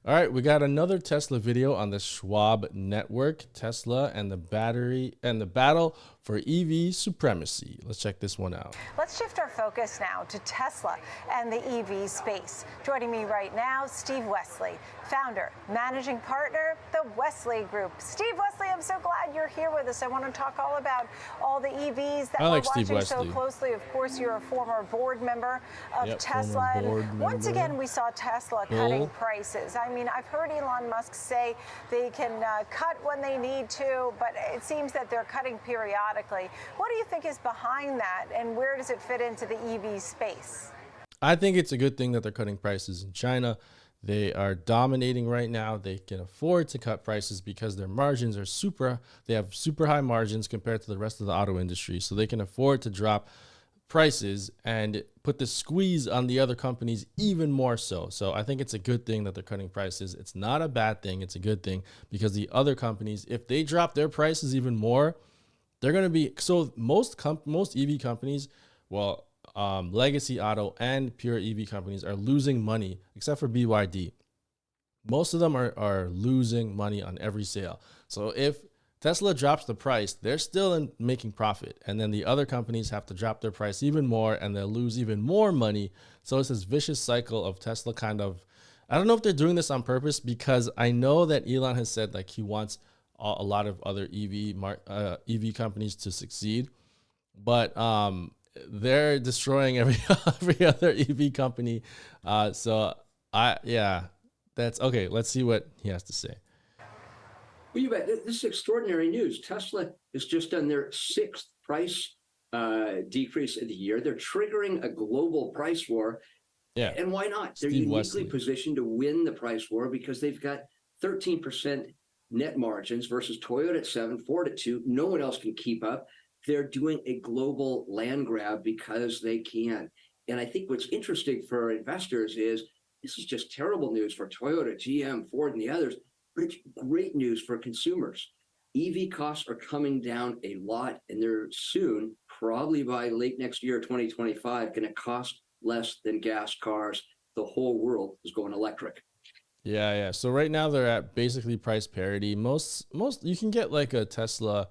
All right, we got another Tesla video on the Schwab network, Tesla and the battle for EV supremacy. Let's check this one out. Let's shift our focus now to Tesla and the EV space. Joining me right now, Steve Wesley, founder, managing partner, the Wesley Group. Steve Wesley, I'm so glad you're here with us. I want to talk all about all the EVs that I like we're Steve watching so Wesley. closely. Of course, you're a former board member of Yep, Tesla. former board And once member. again, we saw Tesla cutting prices. I mean, I've heard Elon Musk say they can cut when they need to, but it seems that they're cutting periodically. What do you think is behind that, and where does it fit into the EV space? I think it's a good thing that they're cutting prices in China. They are dominating right now. They can afford to cut prices because their margins are they have super high margins compared to the rest of the auto industry. So they can afford to drop prices and put the squeeze on the other companies even more so. So I think it's a good thing that they're cutting prices. It's not a bad thing. It's a good thing because the other companies, if they drop their prices even more, they're going to be, so most EV companies, well, legacy auto and pure EV companies are losing money, except for BYD. Most of them are losing money on every sale. So if Tesla drops the price, they're still making profit. And then the other companies have to drop their price even more and they'll lose even more money. So it's this vicious cycle of Tesla kind of, I don't know if they're doing this on purpose, because I know that Elon has said like he wants a lot of other EV companies to succeed, but they're destroying every other EV company. Yeah, that's okay. Let's see what he has to say. Well, you bet. This is extraordinary news. Tesla has just done their sixth price decrease of the year. They're triggering a global price war. Yeah. And why not? They're Steve uniquely Wesley positioned to win the price war because they've got 13% net margins versus Toyota at 7, Ford at 2. No one else can keep up. They're doing a global land grab because they can. And I think what's interesting for investors is this is just terrible news for Toyota, GM, Ford, and the others, but it's great news for consumers. EV costs are coming down a lot, and they're soon, probably by late next year, 2025, going to cost less than gas cars. The whole world is going electric. Yeah. So right now they're at basically price parity. Most you can get like a Tesla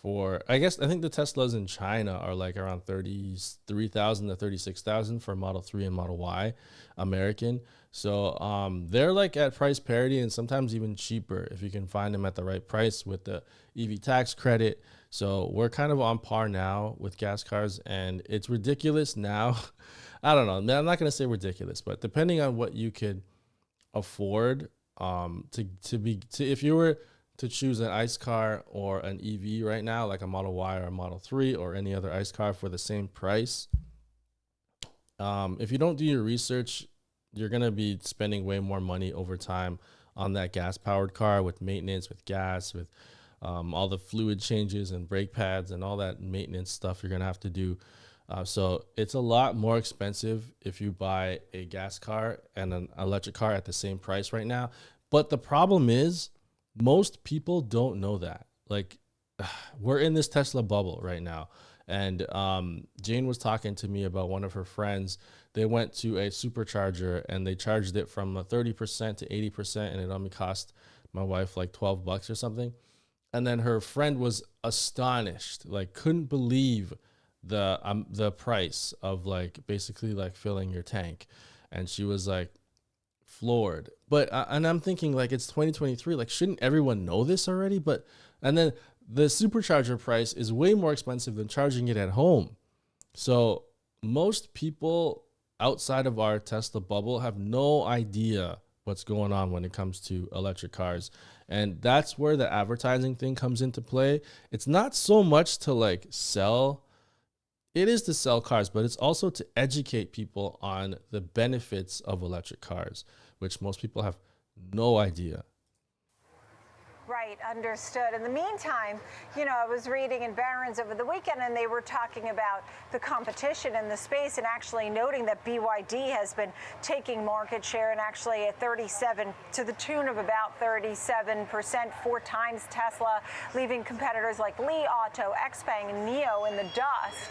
for, I think the Teslas in China are like around 33,000 to 36,000 for Model 3 and Model Y American. So they're like at price parity and sometimes even cheaper if you can find them at the right price with the EV tax credit. So we're kind of on par now with gas cars, and it's ridiculous now. I don't know. I'm not going to say ridiculous, but depending on what you could afford, if you were to choose an ICE car or an EV right now, like a Model Y or a Model 3 or any other ICE car for the same price, if you don't do your research, you're going to be spending way more money over time on that gas powered car with maintenance, with gas, with all the fluid changes and brake pads and all that maintenance stuff you're going to have to do. So it's a lot more expensive if you buy a gas car and an electric car at the same price right now. But the problem is most people don't know that. Like, we're in this Tesla bubble right now. And Jane was talking to me about one of her friends. They went to a supercharger and they charged it from 30% to 80%, and it only cost my wife like $12 or something. And then her friend was astonished, like couldn't believe the price of like basically like filling your tank. And she was like floored. But and I'm thinking like it's 2023, like shouldn't everyone know this already? But and then the supercharger price is way more expensive than charging it at home. So most people outside of our Tesla bubble have no idea what's going on when it comes to electric cars. And that's where the advertising thing comes into play. It's not so much to like sell. It is to sell cars, but it's also to educate people on the benefits of electric cars, which most people have no idea. Right, understood. In the meantime, I was reading in Barron's over the weekend, and they were talking about the competition in the space and actually noting that BYD has been taking market share and actually at 37, to the tune of about 37%, 4 times Tesla, leaving competitors like Li Auto, XPeng, and NIO in the dust.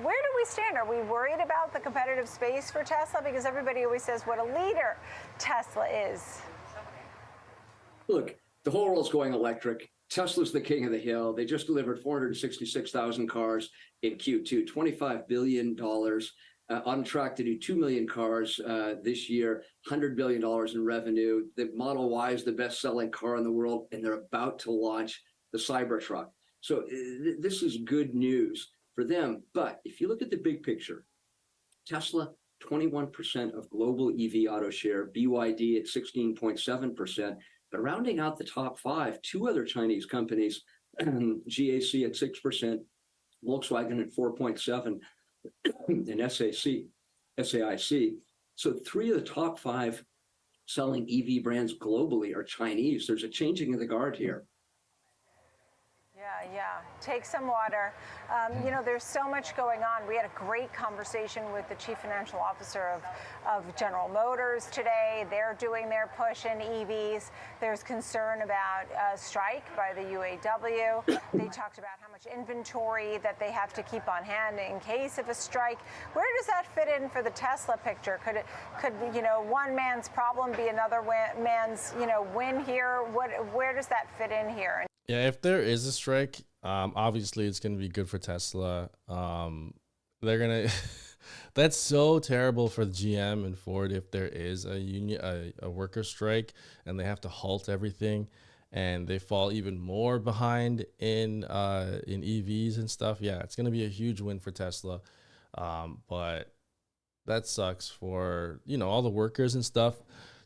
Where do we stand? Are we worried about the competitive space for Tesla? Because everybody always says what a leader Tesla is. Look, the whole world's going electric. Tesla's the king of the hill. They just delivered 466,000 cars in Q2, $25 billion, on track to do 2 million cars this year, $100 billion in revenue. The Model Y is the best-selling car in the world, and they're about to launch the Cybertruck. So this is good news for them. But if you look at the big picture, Tesla, 21% of global EV auto share, BYD at 16.7%. But rounding out the top five, 2 other Chinese companies, GAC at 6%, Volkswagen at 4.7%, and SAIC. So 3 of the top 5 selling EV brands globally are Chinese. There's a changing of the guard here. Yeah. Take some water. There's so much going on. We had a great conversation with the chief financial officer of General Motors today. They're doing their push in EVs. There's concern about a strike by the UAW. They talked about how much inventory that they have to keep on hand in case of a strike. Where does that fit in for the Tesla picture? Could one man's problem be another man's win here? Where does that fit in here? Yeah, if there is a strike, obviously it's going to be good for Tesla. They're going to that's so terrible for GM and Ford if there is a union, a worker strike, and they have to halt everything, and they fall even more behind in EVs and stuff. Yeah, it's going to be a huge win for Tesla, but that sucks for all the workers and stuff.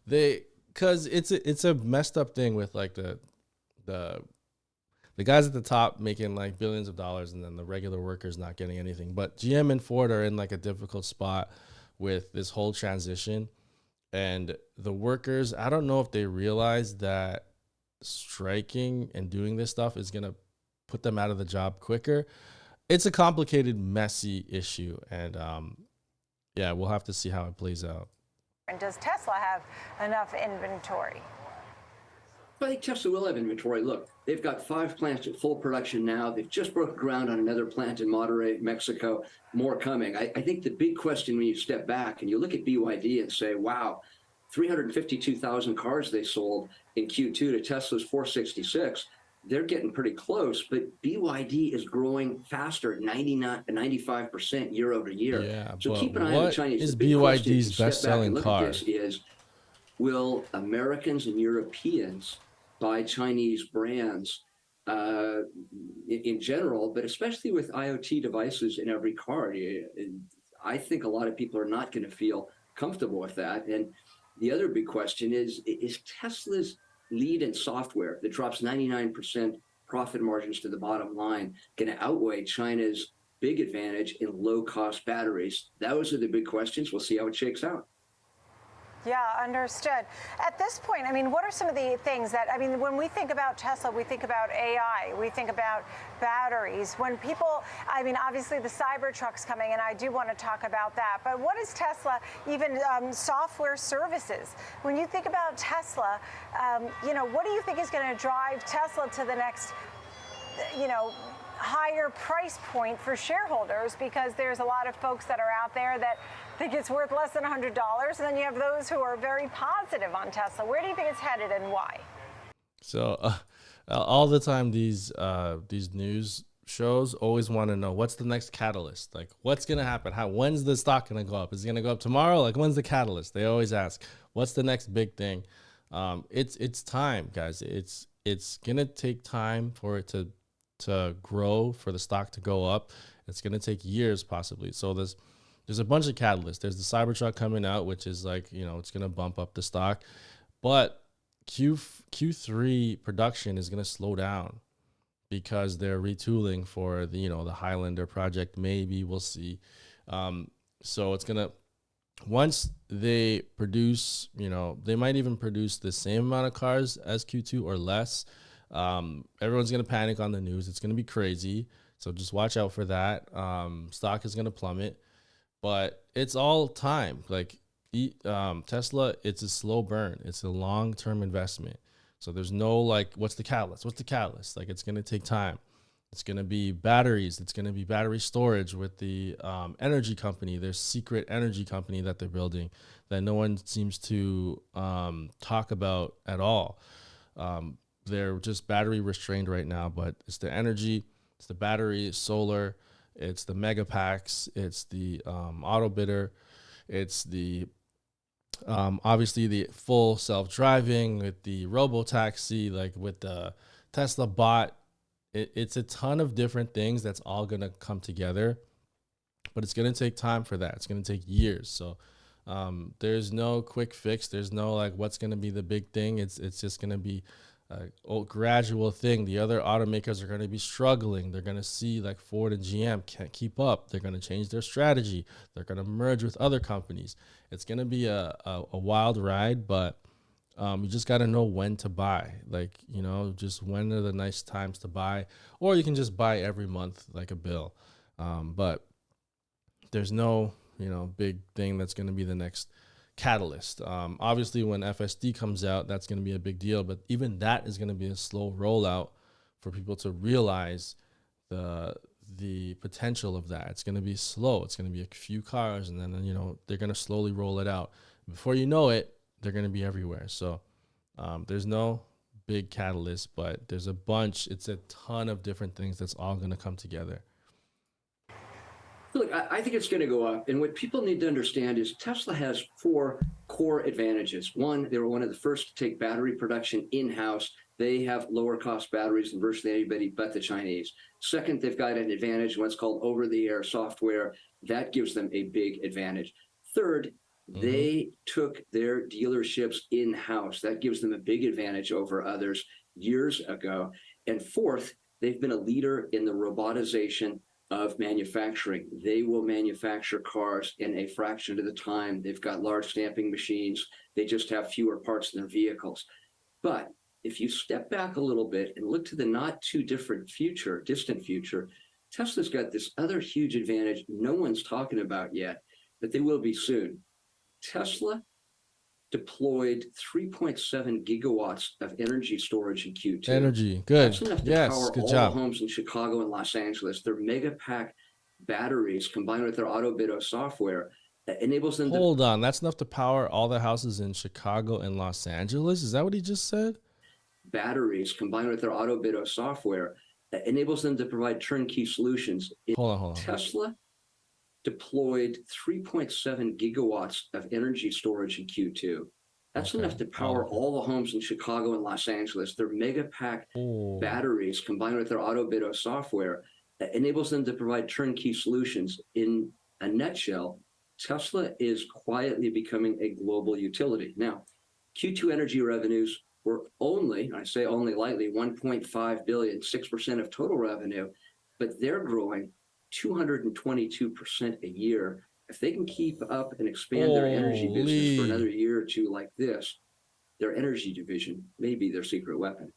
Because it's a messed up thing with like the guys at the top making like billions of dollars, and then the regular workers not getting anything. But GM and Ford are in like a difficult spot with this whole transition. And the workers, I don't know if they realize that striking and doing this stuff is going to put them out of the job quicker. It's a complicated, messy issue. And we'll have to see how it plays out. And does Tesla have enough inventory? I think Tesla will have inventory. Look, they've got 5 plants at full production now. They've just broken ground on another plant in Monterrey, Mexico. More coming. I think the big question when you step back and you look at BYD and say, wow, 352,000 cars they sold in Q2 to Tesla's 466. They're getting pretty close, but BYD is growing faster at 95% year over year. Yeah, so but keep an eye on the Chinese. Is the BYD's best-selling car? Will Americans and Europeans buy Chinese brands in general, but especially with IoT devices in every car? I think a lot of people are not going to feel comfortable with that. And the other big question is Tesla's lead in software that drops 99% profit margins to the bottom line going to outweigh China's big advantage in low-cost batteries? Those are the big questions. We'll see how it shakes out. Yeah, understood. At this point, what are some of the things that, when we think about Tesla, we think about AI, we think about batteries. When people, obviously the Cybertruck's coming, and I do want to talk about that, but what is Tesla, even software services? When you think about Tesla, what do you think is going to drive Tesla to the next, higher price point for shareholders? Because there's a lot of folks that are out there that think it's worth less than $100, and then you have those who are very positive on Tesla. Where do you think it's headed, and why? So all the time these news shows always want to know what's the next catalyst, like what's gonna happen, when's the stock gonna go up, is it gonna go up tomorrow, like when's the catalyst? They always ask what's the next big thing. It's time, guys. It's gonna take time for it to grow, for the stock to go up. It's going to take years possibly. So there's a bunch of catalysts. There's the Cybertruck coming out, which is like, it's going to bump up the stock, but Q3 production is going to slow down because they're retooling for the Highlander project. Maybe we'll see. So it's going to once they produce, they might even produce the same amount of cars as Q2 or less. Everyone's going to panic on the news. It's going to be crazy. So just watch out for that. Stock is going to plummet, but it's all time. Like Tesla, it's a slow burn. It's a long-term investment. So there's no like, what's the catalyst? What's the catalyst? Like, it's going to take time. It's going to be batteries. It's going to be battery storage with the energy company, their secret energy company that they're building that no one seems to talk about at all. They're just battery restrained right now, but it's the energy, it's the battery, solar, it's the mega packs, it's the auto bidder, it's the obviously the full self-driving with the robo-taxi, like with the Tesla bot. It's a ton of different things that's all going to come together, but it's going to take time for that. It's going to take years. So there's no quick fix. There's no like what's going to be the big thing. It's just going to be a gradual thing. The other automakers are going to be struggling. They're going to see like Ford and GM can't keep up. They're going to change their strategy. They're going to merge with other companies. It's going to be a wild ride, but you just got to know when to buy, like, just when are the nice times to buy, or you can just buy every month like a bill. But there's no, big thing that's going to be the next catalyst. Obviously, when FSD comes out, that's going to be a big deal, but even that is going to be a slow rollout for people to realize the potential of that. It's going to be slow. It's going to be a few cars, and then, they're going to slowly roll it out. Before you know it, they're going to be everywhere. So there's no big catalyst, but there's a bunch. It's a ton of different things that's all going to come together. Look, I think it's going to go up. And what people need to understand is Tesla has 4 core advantages. One, they were one of the first to take battery production in-house. They have lower cost batteries than virtually anybody but the Chinese. Second, they've got an advantage in what's called over-the-air software. That gives them a big advantage. Third, they took their dealerships in-house. That gives them a big advantage over others years ago. And fourth, they've been a leader in the robotization of manufacturing. They will manufacture cars in a fraction of the time. They've got large stamping machines. They just have fewer parts in their vehicles. But if you step back a little bit and look to the not too distant future, Tesla's got this other huge advantage no one's talking about yet, but they will be soon. Tesla deployed 3.7 gigawatts of energy storage in Q2. Energy, good. That's enough to power all the homes in Chicago and Los Angeles. Their mega pack batteries combined with their AutoBiddo software enables them Hold on, that's enough to power all the houses in Chicago and Los Angeles? Is that what he just said? Batteries combined with their AutoBiddo software enables them to provide turnkey solutions. Hold on. Tesla deployed 3.7 gigawatts of energy storage in Q2. That's enough to power all the homes in Chicago and Los Angeles. Their mega pack batteries combined with their AutoBiddo software enables them to provide turnkey solutions. In a nutshell, Tesla is quietly becoming a global utility. Now, Q2 energy revenues were only, I say only lightly, 1.5 billion, 6% of total revenue, but they're growing 222% a year. If they can keep up and expand their energy business for another year or two like this, their energy division may be their secret weapon.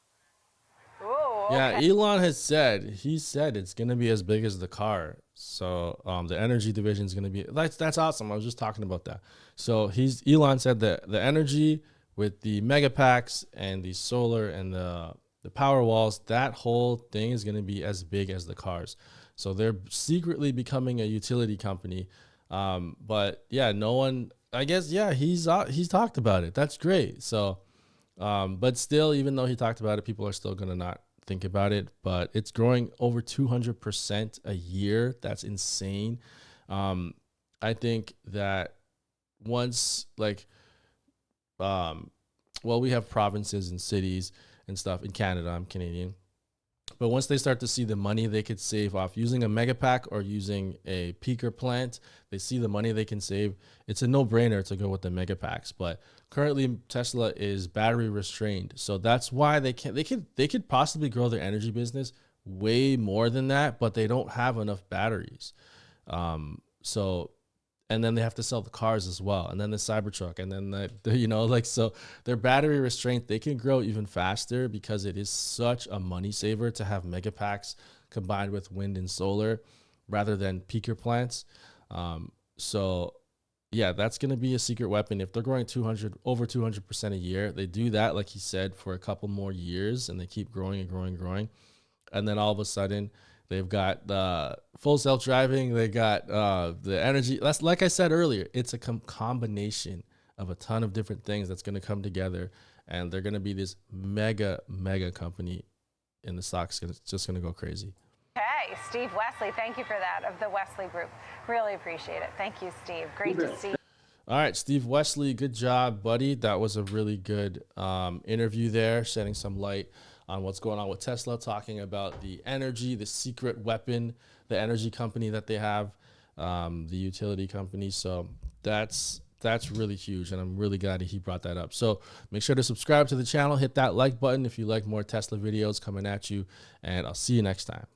Ooh, okay. Yeah, Elon has said, it's going to be as big as the car. So the energy division is going to be, that's awesome. I was just talking about that. So Elon said that the energy with the mega packs and the solar and the power walls, that whole thing is going to be as big as the cars. So they're secretly becoming a utility company. But yeah, no one, I guess, yeah, he's talked about it. That's great. So, but still, even though he talked about it, people are still going to not think about it, but it's growing over 200% a year. That's insane. I think that once we have provinces and cities and stuff in Canada, I'm Canadian. But once they start to see the money they could save off using a mega pack or using a peaker plant, they see the money they can save. It's a no-brainer to go with the mega packs. But currently, Tesla is battery restrained, so that's why they could possibly grow their energy business way more than that, but they don't have enough batteries. So and then they have to sell the cars as well, and then the Cybertruck, and then so their battery restraint, they can grow even faster because it is such a money saver to have mega packs combined with wind and solar rather than peaker plants. So yeah, that's going to be a secret weapon. If they're growing over 200% a year, they do that, like he said, for a couple more years, and they keep growing and growing and growing. And then all of a sudden they've got the full self-driving. They got the energy. That's, like I said earlier, it's a combination of a ton of different things that's going to come together, and they're going to be this mega company, and the stock's just going to go crazy. Okay, Steve Wesley, thank you for that, of the Wesley Group. Really appreciate it. Thank you, Steve. Great to see you. All right, Steve Wesley, good job, buddy. That was a really good interview there, shedding some light on what's going on with Tesla, talking about the energy, the secret weapon, the energy company that they have, the utility company. So that's really huge, and I'm really glad he brought that up. So make sure to subscribe to the channel, hit that like button if you like more Tesla videos coming at you, and I'll see you next time.